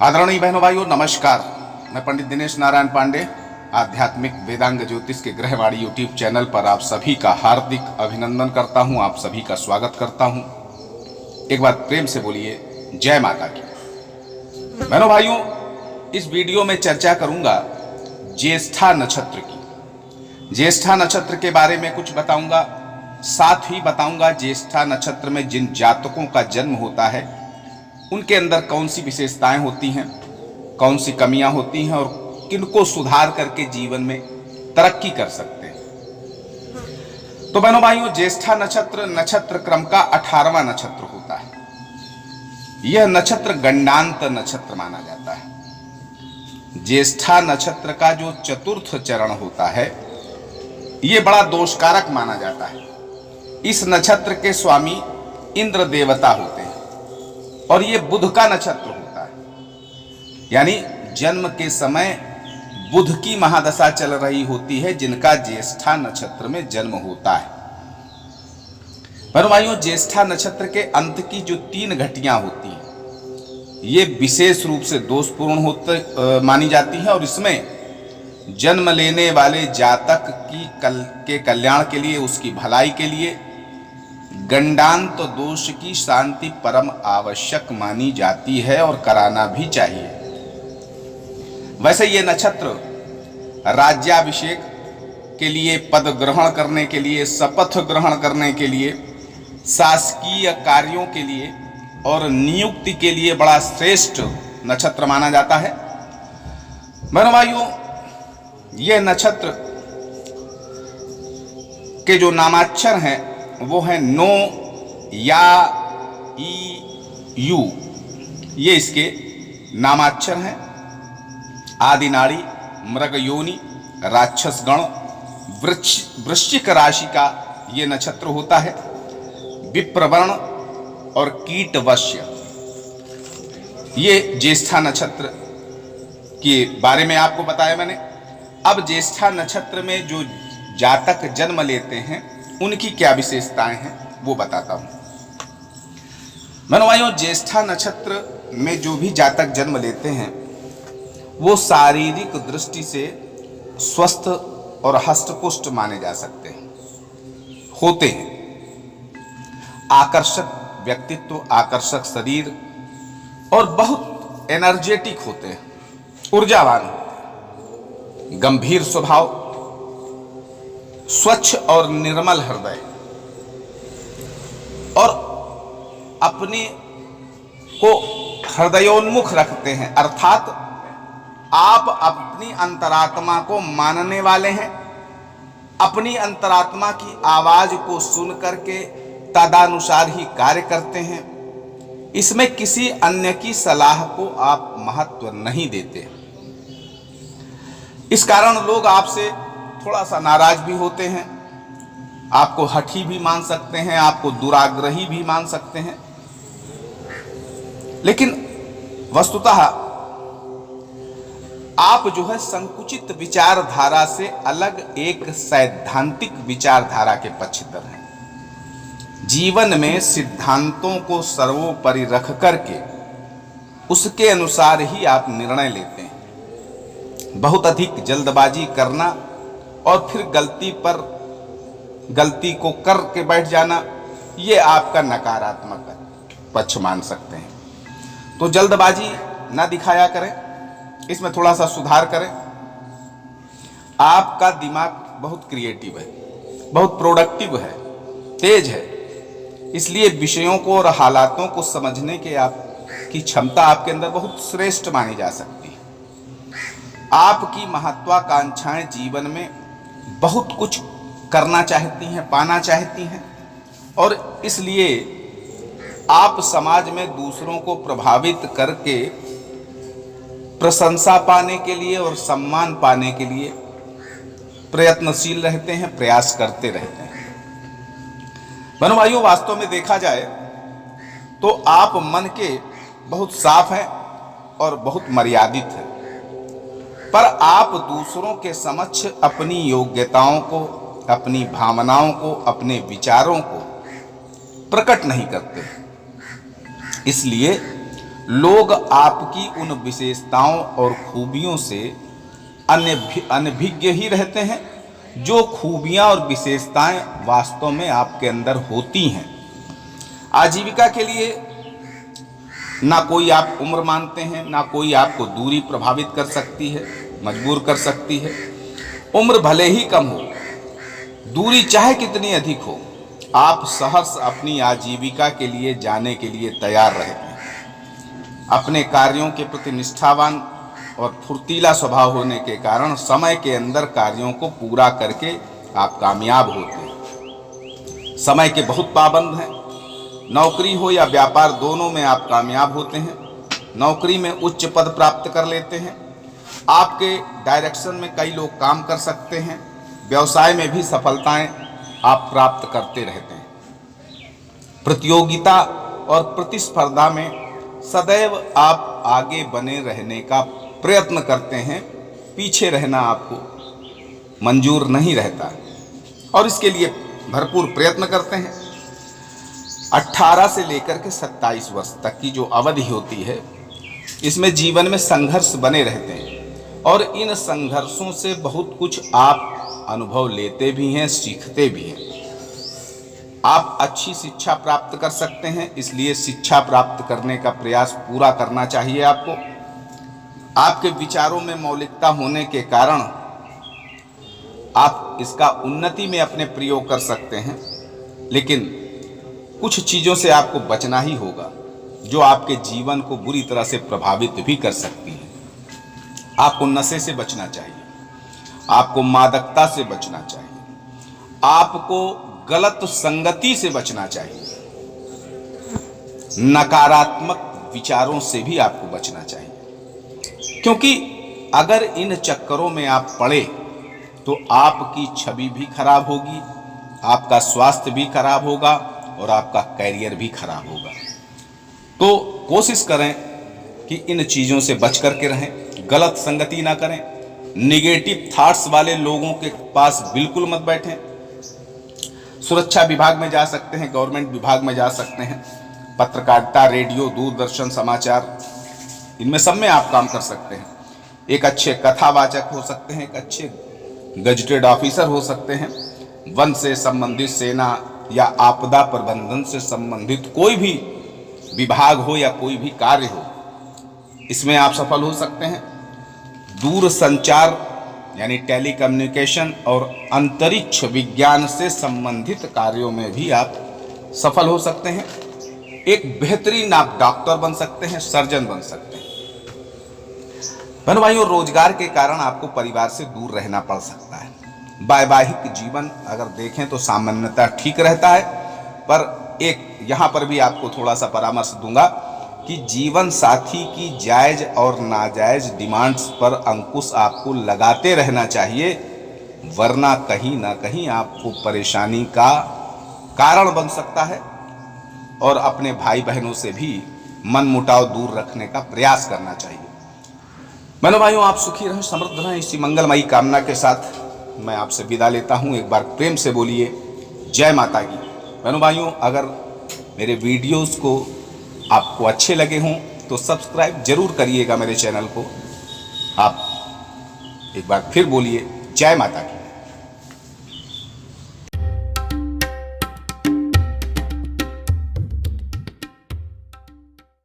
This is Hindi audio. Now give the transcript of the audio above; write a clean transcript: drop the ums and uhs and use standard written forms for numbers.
आदरणीय बहनों भाइयों नमस्कार। मैं पंडित दिनेश नारायण पांडे आध्यात्मिक वेदांग ज्योतिष के ग्रहवाणी यूट्यूब चैनल पर आप सभी का हार्दिक अभिनंदन करता हूं, आप सभी का स्वागत करता हूं। एक बार प्रेम से बोलिए जय माता की। बहनों भाइयों, इस वीडियो में चर्चा करूंगा ज्येष्ठा नक्षत्र की। ज्येष्ठा नक्षत्र के बारे में कुछ बताऊंगा, साथ ही बताऊंगा ज्येष्ठा नक्षत्र में जिन जातकों का जन्म होता है उनके अंदर कौन सी विशेषताएं होती हैं, कौन सी कमियां होती हैं और किनको सुधार करके जीवन में तरक्की कर सकते हैं। तो बहनों भाइयों, ज्येष्ठा नक्षत्र नक्षत्र क्रम का 18वां नक्षत्र होता है। यह नक्षत्र गंडांत नक्षत्र माना जाता है। ज्येष्ठा नक्षत्र का जो चतुर्थ चरण होता है यह बड़ा दोषकारक माना जाता है। इस नक्षत्र के स्वामी इंद्र देवता होते हैं और यह बुध का नक्षत्र होता है, यानी जन्म के समय बुध की महादशा चल रही होती है जिनका ज्येष्ठा नक्षत्र में जन्म होता है। पर भाइयों, ज्येष्ठा नक्षत्र के अंत की जो 3 घटियां होती हैं ये विशेष रूप से दोषपूर्ण होते मानी जाती हैं और इसमें जन्म लेने वाले जातक के कल्याण के लिए, उसकी भलाई के लिए गंडांत दोष की शांति परम आवश्यक मानी जाती है और कराना भी चाहिए। वैसे ये नक्षत्र राज्याभिषेक के लिए, पद ग्रहण करने के लिए, शपथ ग्रहण करने के लिए, शासकीय कार्यों के लिए और नियुक्ति के लिए बड़ा श्रेष्ठ नक्षत्र माना जाता है। बहनों भाइयों, यह नक्षत्र के जो नामाक्षर हैं वो है नो, या, ई, यू। ये इसके नामाक्षर हैं। आदि नाड़ी, मृग योनि, राक्षस गण, वृश्चिक राशि का ये नक्षत्र होता है। विप्रवर्ण और कीटवश्य, ये ज्येष्ठा नक्षत्र के बारे में आपको बताया मैंने। अब ज्येष्ठा नक्षत्र में जो जातक जन्म लेते हैं उनकी क्या विशेषताएं हैं वो बताता हूं। बहनों भाइयों, ज्येष्ठा नक्षत्र में जो भी जातक जन्म लेते हैं वो शारीरिक दृष्टि से स्वस्थ और हष्टपुष्ट माने जा सकते हैं, होते हैं। आकर्षक व्यक्तित्व, आकर्षक शरीर और बहुत एनर्जेटिक होते हैं, ऊर्जावान, गंभीर स्वभाव, स्वच्छ और निर्मल हृदय और अपने को हृदयोन्मुख रखते हैं, अर्थात आप अपनी अंतरात्मा को मानने वाले हैं। अपनी अंतरात्मा की आवाज को सुन करके तदानुसार ही कार्य करते हैं। इसमें किसी अन्य की सलाह को आप महत्व नहीं देते। इस कारण लोग आपसे थोड़ा सा नाराज भी होते हैं, आपको हठी भी मान सकते हैं, आपको दुराग्रही भी मान सकते हैं। लेकिन वस्तुतः आप जो है संकुचित विचारधारा से अलग एक सैद्धांतिक विचारधारा के पक्षधर हैं। जीवन में सिद्धांतों को सर्वोपरि रख करके उसके अनुसार ही आप निर्णय लेते हैं। बहुत अधिक जल्दबाजी करना और फिर गलती को करके बैठ जाना, ये आपका नकारात्मक पक्ष मान सकते हैं। तो जल्दबाजी ना दिखाया करें, इसमें थोड़ा सा सुधार करें। आपका दिमाग बहुत क्रिएटिव है, बहुत प्रोडक्टिव है, तेज है, इसलिए विषयों को और हालातों को समझने के आपकी क्षमता आपके अंदर बहुत श्रेष्ठ मानी जा सकती है। आपकी महत्वाकांक्षाएं जीवन में बहुत कुछ करना चाहती हैं, पाना चाहती हैं और इसलिए आप समाज में दूसरों को प्रभावित करके प्रशंसा पाने के लिए और सम्मान पाने के लिए प्रयत्नशील रहते हैं, प्रयास करते रहते हैं। बहनों भाइयों, वास्तव में देखा जाए तो आप मन के बहुत साफ हैं और बहुत मर्यादित हैं, पर आप दूसरों के समक्ष अपनी योग्यताओं को, अपनी भावनाओं को, अपने विचारों को प्रकट नहीं करते। इसलिए लोग आपकी उन विशेषताओं और खूबियों से अनभिज्ञ ही रहते हैं जो खूबियां और विशेषताएं वास्तव में आपके अंदर होती हैं। आजीविका के लिए ना कोई आप उम्र मानते हैं, ना कोई आपको दूरी प्रभावित कर सकती है, मजबूर कर सकती है। उम्र भले ही कम हो, दूरी चाहे कितनी अधिक हो, आप सहर्ष अपनी आजीविका के लिए जाने के लिए तैयार रहते हैं। अपने कार्यों के प्रति निष्ठावान और फुर्तीला स्वभाव होने के कारण समय के अंदर कार्यों को पूरा करके आप कामयाब होते हैं। समय के बहुत पाबंद हैं। नौकरी हो या व्यापार, दोनों में आप कामयाब होते हैं। नौकरी में उच्च पद प्राप्त कर लेते हैं। आपके डायरेक्शन में कई लोग काम कर सकते हैं। व्यवसाय में भी सफलताएं आप प्राप्त करते रहते हैं। प्रतियोगिता और प्रतिस्पर्धा में सदैव आप आगे बने रहने का प्रयत्न करते हैं। पीछे रहना आपको मंजूर नहीं रहता और इसके लिए भरपूर प्रयत्न करते हैं। 18 से लेकर के 27 वर्ष तक की जो अवधि होती है, इसमें जीवन में संघर्ष बने रहते हैं और इन संघर्षों से बहुत कुछ आप अनुभव लेते भी हैं, सीखते भी हैं। आप अच्छी शिक्षा प्राप्त कर सकते हैं, इसलिए शिक्षा प्राप्त करने का प्रयास पूरा करना चाहिए आपको। आपके विचारों में मौलिकता होने के कारण आप इसका उन्नति में अपने प्रयोग कर सकते हैं, लेकिन कुछ चीज़ों से आपको बचना ही होगा जो आपके जीवन को बुरी तरह से प्रभावित भी कर सकती है। आपको नशे से बचना चाहिए, आपको मादकता से बचना चाहिए, आपको गलत संगति से बचना चाहिए, नकारात्मक विचारों से भी आपको बचना चाहिए, क्योंकि अगर इन चक्करों में आप पड़े तो आपकी छवि भी खराब होगी, आपका स्वास्थ्य भी खराब होगा और आपका कैरियर भी खराब होगा। तो कोशिश करें कि इन चीज़ों से बच करके रहें, गलत संगति ना करें, निगेटिव थॉट्स वाले लोगों के पास बिल्कुल मत बैठें। सुरक्षा विभाग में जा सकते हैं, गवर्नमेंट विभाग में जा सकते हैं, पत्रकारिता, रेडियो, दूरदर्शन, समाचार, इनमें सब में आप काम कर सकते हैं। एक अच्छे कथावाचक हो सकते हैं, एक अच्छे गजेटेड ऑफिसर हो सकते हैं। वन से संबंधित, सेना या आपदा प्रबंधन से संबंधित कोई भी विभाग हो या कोई भी कार्य हो, इसमें आप सफल हो सकते हैं। दूर संचार यानी टेलीकम्युनिकेशन और अंतरिक्ष विज्ञान से संबंधित कार्यों में भी आप सफल हो सकते हैं। एक बेहतरीन आप डॉक्टर बन सकते हैं, सर्जन बन सकते हैं। बहनों भाइयों, रोजगार के कारण आपको परिवार से दूर रहना पड़ सकता है। वैवाहिक जीवन अगर देखें तो सामान्यतः ठीक रहता है, पर एक यहाँ पर भी आपको थोड़ा सा परामर्श दूंगा कि जीवन साथी की जायज और नाजायज डिमांड्स पर अंकुश आपको लगाते रहना चाहिए, वरना कहीं ना कहीं आपको परेशानी का कारण बन सकता है और अपने भाई बहनों से भी मन मुटाव दूर रखने का प्रयास करना चाहिए। बहनों भाइयों, आप सुखी रहें, समृद्ध रहें, इसी मंगलमयी कामना के साथ मैं आपसे विदा लेता हूं। एक बार प्रेम से बोलिए जय माता की। बहनों भाइयों, अगर मेरे वीडियोस को आपको अच्छे लगे हों तो सब्सक्राइब जरूर करिएगा मेरे चैनल को। आप एक बार फिर बोलिए जय माता की।